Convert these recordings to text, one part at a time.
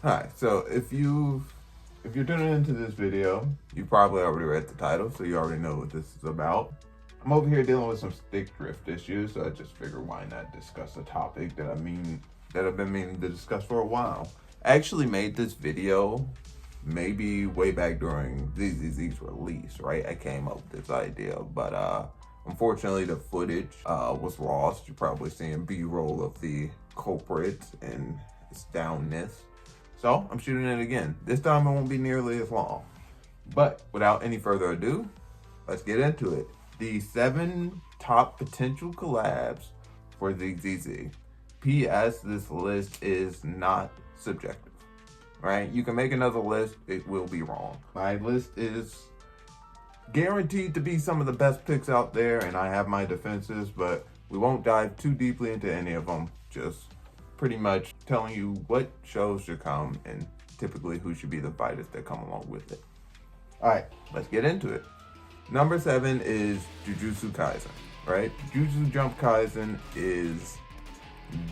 Hi. So if you're tuning into this video, you probably already read the title, so you already know what this is about. I'm over here dealing with some stick drift issues, so I just figured why not discuss a topic that I've been meaning to discuss for a while. I actually made this video maybe way back during ZZZ's release, right? I came up with this idea, but unfortunately the footage was lost. You're probably seeing B-roll of the culprit and its downness. So I'm shooting it again. This time it won't be nearly as long. But without any further ado, let's get into it. The 7 top potential collabs for ZZZ. P.S. This list is not subjective, right? You can make another list, it will be wrong. My list is guaranteed to be some of the best picks out there, and I have my defenses, but we won't dive too deeply into any of them. Just pretty much telling you what shows should come and typically who should be the fighters that come along with it. All right, let's get into it. Number 7 is Jujutsu Kaisen, right? Jujutsu Jump Kaisen is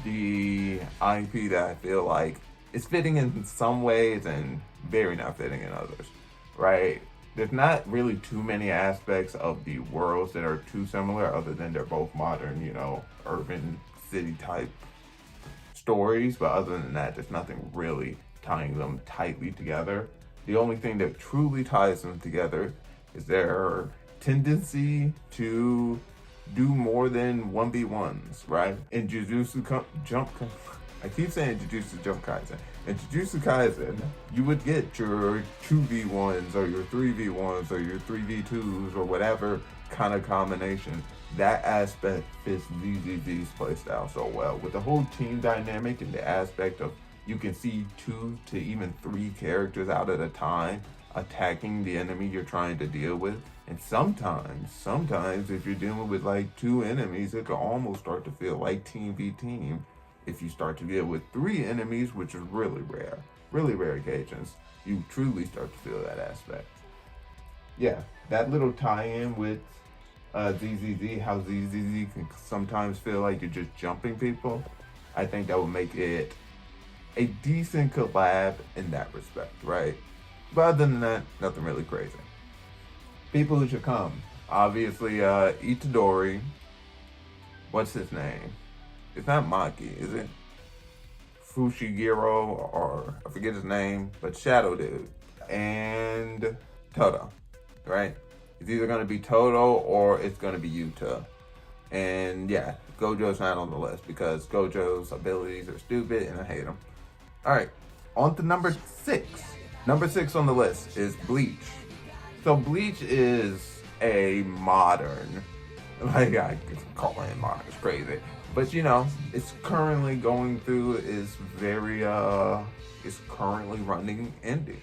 the IP that I feel like is fitting in some ways and very not fitting in others, right? There's not really too many aspects of the worlds that are too similar other than they're both modern, urban city type stories, but other than that, there's nothing really tying them tightly together. The only thing that truly ties them together is their tendency to do more than 1v1s, right? In I keep saying Jujutsu Jump Kaisen. In Jujutsu Kaisen, you would get your 2v1s or your 3v1s or your 3v2s or whatever kind of combination. That aspect fits ZZZ's playstyle so well. With the whole team dynamic and the aspect of you can see 2 to even 3 characters out at a time attacking the enemy you're trying to deal with. And sometimes if you're dealing with like 2 enemies, it can almost start to feel like team v team. If you start to deal with 3 enemies, which is really rare occasions, you truly start to feel that aspect. Yeah, that little tie-in with ZZZ, how ZZZ can sometimes feel like you're just jumping people, I think that would make it a decent collab in that respect, right? But other than that, nothing really crazy. People who should come, obviously Itadori, what's his name? It's not Maki, is it? Fushiguro, or I forget his name, but Shadow Dude. And Toto, right? It's either going to be Toto or it's going to be Yuta. And yeah, Gojo's not on the list because Gojo's abilities are stupid and I hate them. All right, on to number 6. Number 6 on the list is Bleach. So Bleach is a modern, like I call it modern, it's crazy. But it's currently going through it's currently running indie.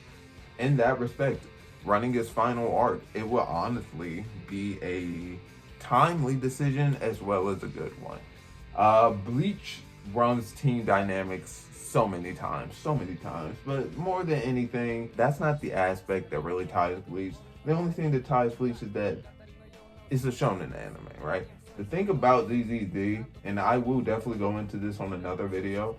In that respect, running its final arc, it will honestly be a timely decision as well as a good one. Bleach runs team dynamics so many times, but more than anything, that's not the aspect that really ties Bleach. The only thing that ties Bleach is that it's a shonen anime, right? The thing about ZZZ, and I will definitely go into this on another video,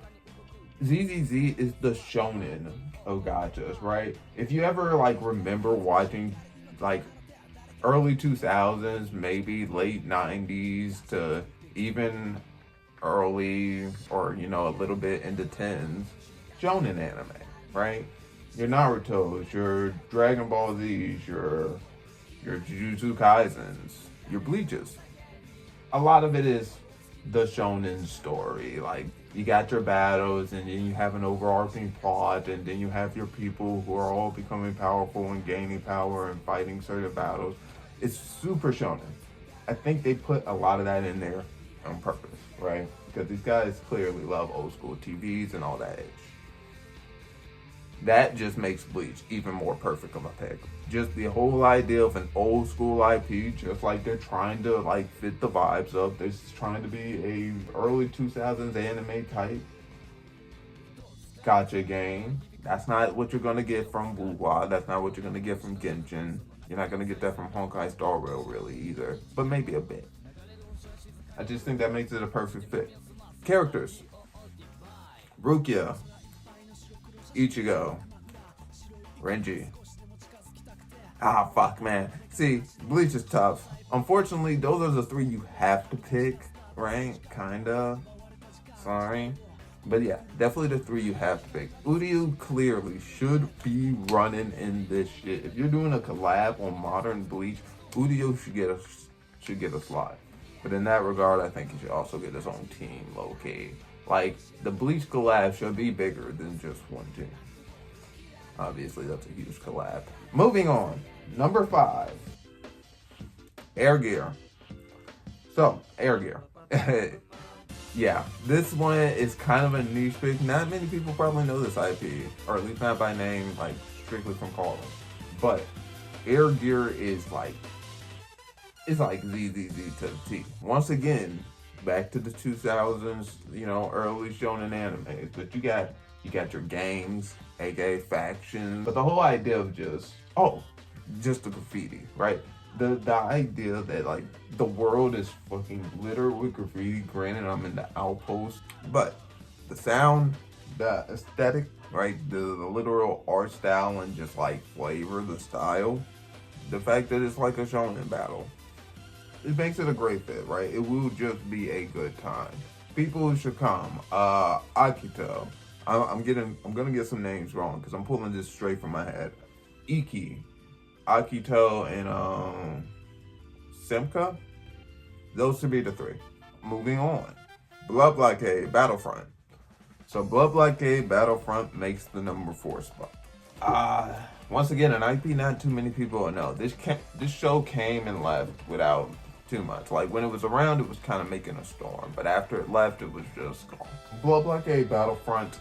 ZZZ is the shonen of gachas, right? If you ever remember watching early 2000s, maybe late 90s to even early or a little bit into 10s, shonen anime, right? Your Naruto's, your Dragon Ball Z's, your Jujutsu Kaisens, your Bleaches. A lot of it is the shonen story. Like, you got your battles, and then you have an overarching plot, and then you have your people who are all becoming powerful and gaining power and fighting certain battles. It's super shonen. I think they put a lot of that in there on purpose, right? Because these guys clearly love old school TVs and all that edge. That just makes Bleach even more perfect of a pick. Just the whole idea of an old school IP, just like they're trying to fit the vibes of. They're just trying to be a early 2000s anime type gotcha game. That's not what you're gonna get from Wuwa. That's not what you're gonna get from Genshin. You're not gonna get that from Honkai Star Rail really either, but maybe a bit. I just think that makes it a perfect fit. Characters. Rukia, Ichigo, Renji. Ah, fuck, man. See, Bleach is tough. Unfortunately, those are the three you have to pick, right? Kinda. Sorry. But yeah, definitely the three you have to pick. Udio clearly should be running in this shit. If you're doing a collab on Modern Bleach, Udio should get a slot. But in that regard, I think he should also get his own team, low-key. Like, the Bleach collab should be bigger than just one team. Obviously, that's a huge collab. Moving on. Number 5. Air Gear. So, Air Gear. Yeah, this one is kind of a niche pick. Not many people probably know this IP, or at least not by name, like strictly from Collabs. But Air Gear is like, it's like ZZZ to the T. Once again, back to the 2000s, you know, early shonen animes. But you got your gangs, aka factions. But the whole idea of just the graffiti, right? The idea that like the world is fucking littered with graffiti. Granted, I'm in the outpost, but the sound, the aesthetic, right? The literal art style and just like flavor, the style, the fact that it's like a shonen battle, it makes it a great fit, right? It will just be a good time. People who should come, Akito. I'm gonna get some names wrong because I'm pulling this straight from my head. Iki, Akito, and Simka. Those should be the three. Moving on. Blood Blockade, Battlefront. So Blood Blockade, Battlefront makes the number 4 spot. Once again, an IP not too many people know. This show came and left without too much. Like when it was around, it was kind of making a storm, but after it left, it was just gone. Blood Blockade, Battlefront.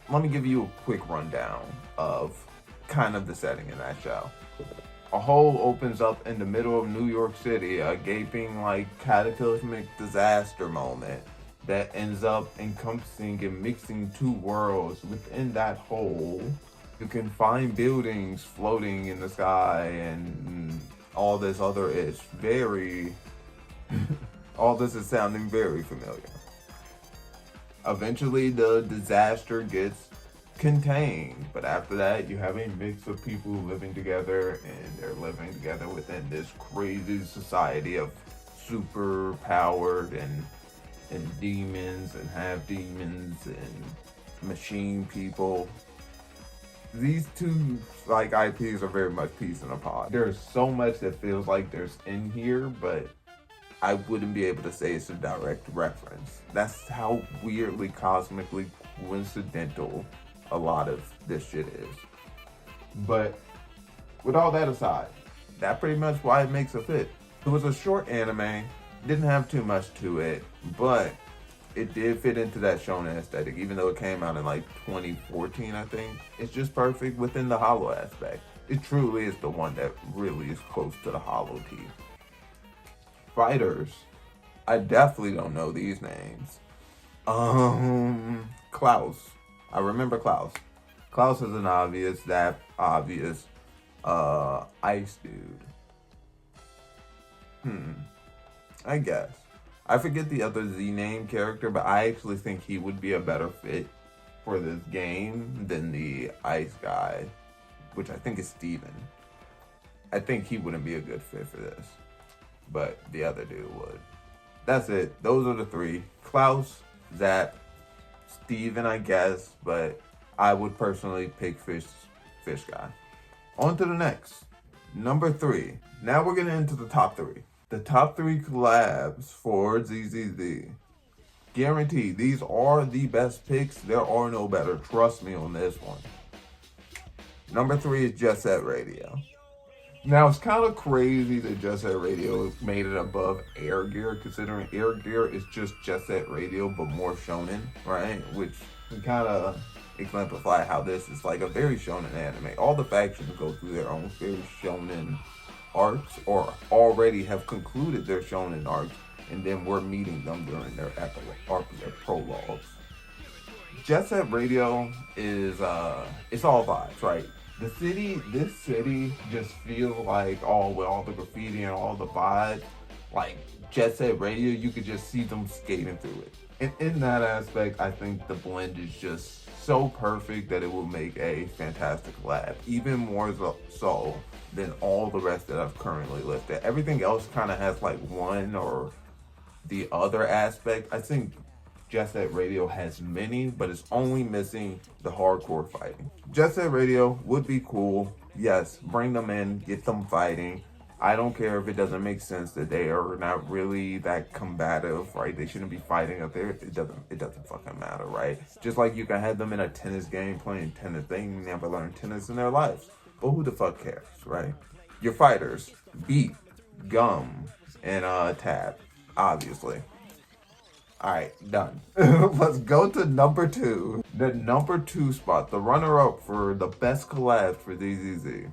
Let me give you a quick rundown of kind of the setting in that show. A hole opens up in the middle of New York City, a gaping like cataclysmic disaster moment that ends up encompassing and mixing two worlds. Within that hole, you can find buildings floating in the sky and all this other is very all this is sounding very familiar. Eventually the disaster gets contained, but after that you have a mix of people living together, and they're living together within this crazy society of super powered and demons and half demons and machine people. These two like IPs are very much peas in a pod. There's so much that feels like there's in here, but I wouldn't be able to say it's a direct reference. That's how weirdly, cosmically coincidental a lot of this shit is. But with all that aside, that's pretty much why it makes a fit. It was a short anime, didn't have too much to it, but it did fit into that shonen aesthetic, even though it came out in like 2014, I think. It's just perfect within the hollow aspect. It truly is the one that really is close to the hollow T. Fighters. I definitely don't know these names. Klaus. I remember Klaus. Klaus is an obvious ice dude. I guess. I forget the other Z name character, but I actually think he would be a better fit for this game than the ice guy, which I think is Steven. I think he wouldn't be a good fit for this, but the other dude would. That's it. Those are the three. Klaus, Zap, Steven, I guess, but I would personally pick Fish Guy. On to the next. Number 3. Now we're getting into the top 3. The top 3 collabs for ZZZ. Guaranteed, these are the best picks. There are no better. Trust me on this one. Number 3 is Jet Set Radio. Now, it's kind of crazy that Jet Set Radio made it above Air Gear, considering Air Gear is just Jet Set Radio, but more shonen, right? Which can kind of exemplify how this is like a very shonen anime. All the factions go through their own very shonen arcs, or already have concluded their shonen arcs, and then we're meeting them during their epilogue, their prologues. Jet Set Radio is, it's all vibes, right? This city just feels like, with all the graffiti and all the vibes, like Jet Set Radio, you could just see them skating through it. And in that aspect, I think the blend is just so perfect that it will make a fantastic collab, even more so than all the rest that I've currently listed. Everything else kind of has like one or the other aspect. I think Jet Set Radio has many, but it's only missing the hardcore fighting. Jet Set Radio would be cool. Yes, bring them in, get them fighting. I don't care if it doesn't make sense that they are not really that combative, right? They shouldn't be fighting up there. It doesn't fucking matter, right? Just like you can have them in a tennis game playing tennis. They never learned tennis in their lives. But who the fuck cares, right? Your fighters, Beat, Gum, and Tab, obviously. Alright, done. Let's go to number 2. The number 2 spot, the runner-up for the best collab for ZZZ.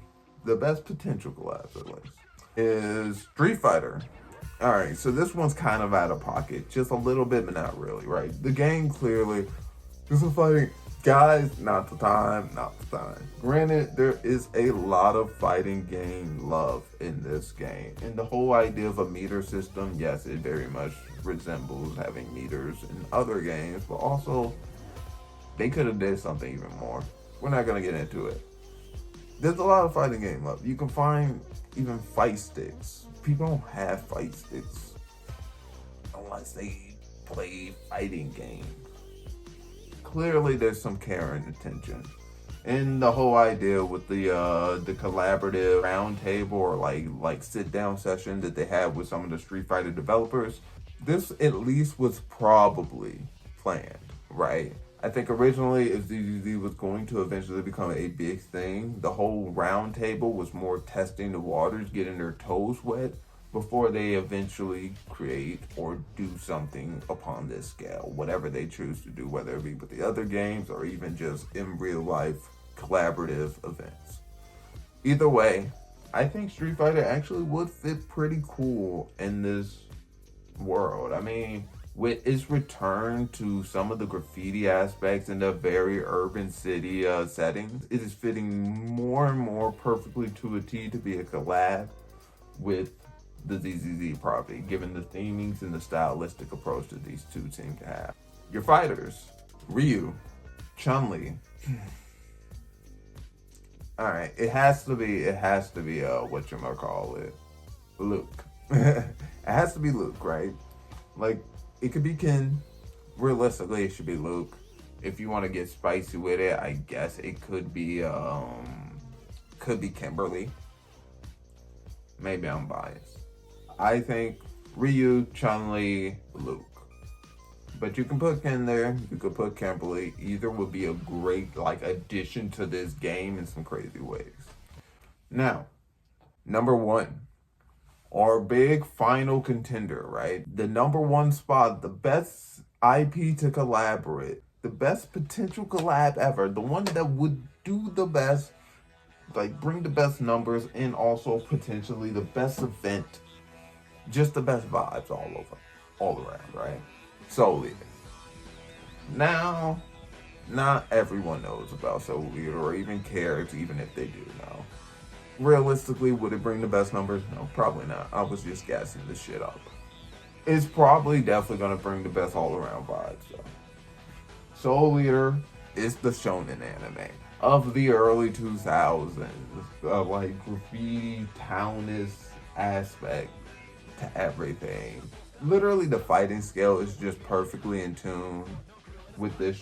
The best potential collab, at least, is Street Fighter. Alright, so this one's kind of out of pocket. Just a little bit, but not really, right? The game clearly is a fighting. Guys, not the time. Granted, there is a lot of fighting game love in this game. And the whole idea of a meter system, yes, it very much resembles having meters in other games, but also they could have did something even more. We're not going to get into it. There's a lot of fighting game love. You can find even fight sticks. People don't have fight sticks unless they play fighting games. Clearly there's some care and attention. And the whole idea with the collaborative roundtable or like sit down session that they had with some of the Street Fighter developers, this at least was probably planned, right? I think originally if ZZZ was going to eventually become a big thing, the whole roundtable was more testing the waters, getting their toes wet, before they eventually create or do something upon this scale, whatever they choose to do, whether it be with the other games or even just in real life collaborative events. Either way, I think Street Fighter actually would fit pretty cool in this world. I mean, with its return to some of the graffiti aspects in the very urban city settings, it is fitting more and more perfectly to a T to be a collab with the ZZZ property, given the themings and the stylistic approach that these two seem to have. Your fighters, Ryu, Chun-Li. Alright, it has to be whatchamacallit, Luke. It has to be Luke, right? Like, it could be Ken. Realistically, it should be Luke. If you want to get spicy with it, I guess it could be Kimberly. Maybe I'm biased. I think Ryu, Chun-Li, Luke. But you can put Ken there, you could put Kimberly. Either would be a great addition to this game in some crazy ways. Now, number 1. Our big final contender, right? The number 1 spot, the best IP to collaborate, the best potential collab ever, the one that would do the best, bring the best numbers, and also potentially the best event. Just the best vibes all around, right? Soul Eater. Now, not everyone knows about Soul Eater or even cares, even if they do know. Realistically, would it bring the best numbers? No, probably not. I was just gassing this shit up. It's probably definitely going to bring the best all-around vibes, though. Soul Eater is the shonen anime of the early 2000s, graffiti, townist aspect to everything. Literally, the fighting scale is just perfectly in tune with this.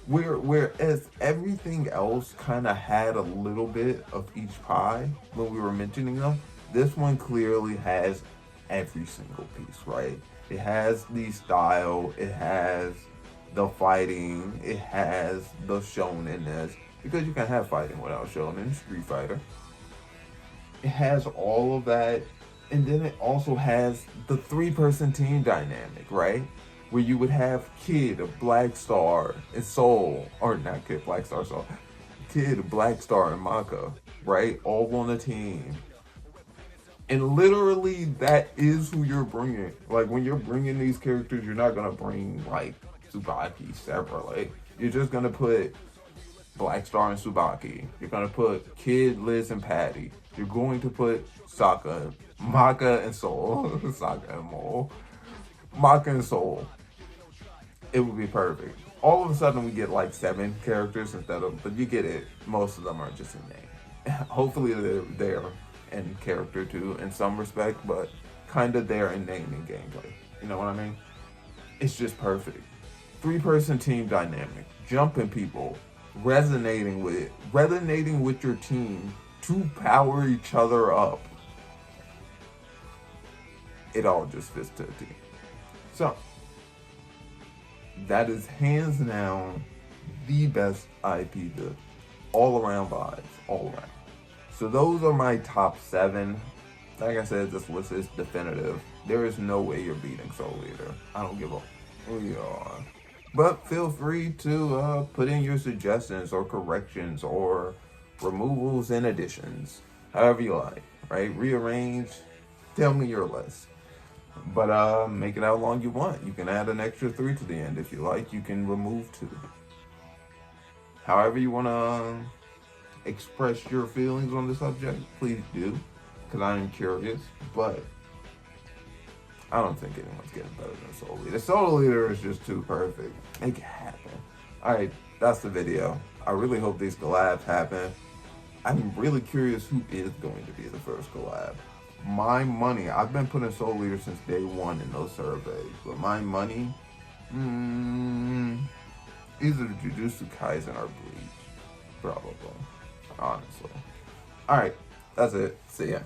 Whereas everything else kind of had a little bit of each pie when we were mentioning them, this one clearly has every single piece, right? It has the style, it has the fighting, it has the shonenness, because you can have fighting without shonen, Street Fighter. It has all of that, and then it also has the 3-person team dynamic, right? Where you would have Kid, Black Star, and Soul, or not Kid, Black Star, Soul, Kid, Black Star, and Maka, right? All on a team. And literally, that is who you're bringing. When you're bringing these characters, you're not gonna bring, Tsubaki separately. You're just gonna put Black Star and Tsubaki. You're gonna put Kid, Liz, and Patty. You're going to put Sokka, Maka, and Soul. Sokka and Mole. Maka and Soul. It would be perfect. all of a sudden we get like 7 characters instead of, but you get it. Most of them are just in name. Hopefully they're there in character too, in some respect, but kind of there in name and gameplay. You know what I mean? It's just perfect. 3-person team dynamic, jumping people, resonating with your team to power each other up. It all just fits to a team. So that is hands down the best IP, the all around vibes, all around. So those are my top 7. Like I said, this list is definitive. There is no way you're beating Soul Eater. I don't give a who you are. But feel free to put in your suggestions or corrections or removals and additions, however you like, right? Rearrange, tell me your list. But make it how long you want. You can add an extra 3 to the end if you like. You can remove 2. However you want to express your feelings on the subject, please do, because I am curious. But I don't think anyone's getting better than Soul Eater. Soul Eater is just too perfect. Make it happen. Alright, that's the video. I really hope these collabs happen. I'm really curious who is going to be the first collab. My money, I've been putting Soul Eater since day 1 in those surveys, but my money, either Jujutsu Kaisen or Bleach, probably, honestly. Alright, that's it. See ya.